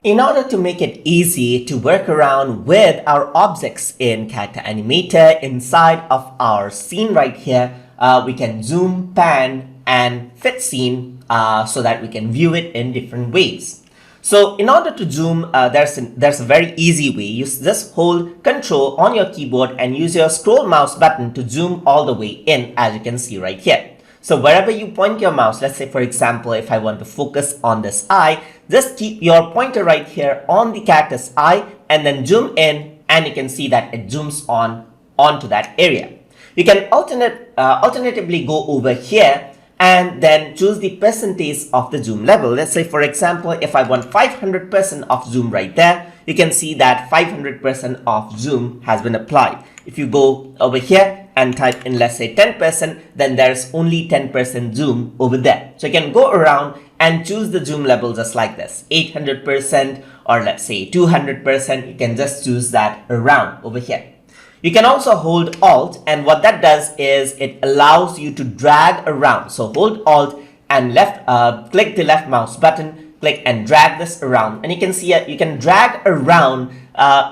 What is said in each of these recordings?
In order to make it easy to work around with our objects in Character Animator inside of our scene right here, we can zoom, pan, and fit scene so that we can view it in different ways. So in order to zoom, there's a very easy way. You just hold Control on your keyboard and use your scroll mouse button to zoom all the way in, as you can see right here. So wherever you point your mouse, let's say for example, if I want to focus on this eye, just keep your pointer right here on the character's eye and then zoom in, and you can see that it zooms onto that area. You can alternatively go over here and then choose the percentage of the zoom level. Let's say for example, if I want 500% of zoom right there, you can see that 500% of zoom has been applied. If you go over here and type in, let's say 10%, then there's only 10% zoom over there. So you can go around and choose the zoom level just like this, 800% or let's say 200%. You can just choose that around over here. You can also hold Alt, and what that does is it allows you to drag around. So hold Alt and click the left mouse button, click and drag this around, and you can see you can drag around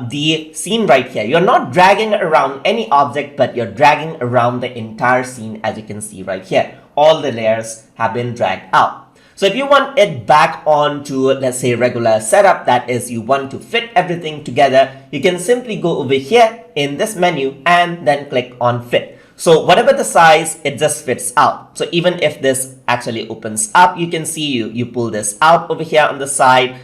the scene right here. You're not dragging around any object, but you're dragging around the entire scene, as you can see right here. All the layers have been dragged out. So if you want it back onto, let's say, regular setup, that is, you want to fit everything together, you can simply go over here in this menu and then click on Fit. So whatever the size, it just fits out. So even if this actually opens up, you can see you pull this out over here on the side,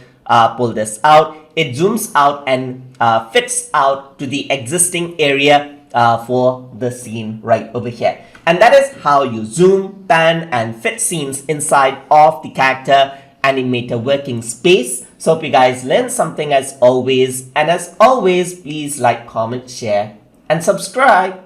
pull this out, it zooms out and fits out to the existing area for the scene right over here. And that is how you zoom, pan, and fit scenes inside of the Character Animator working space. So hope you guys learned something as always. And as always, please like, comment, share, and subscribe.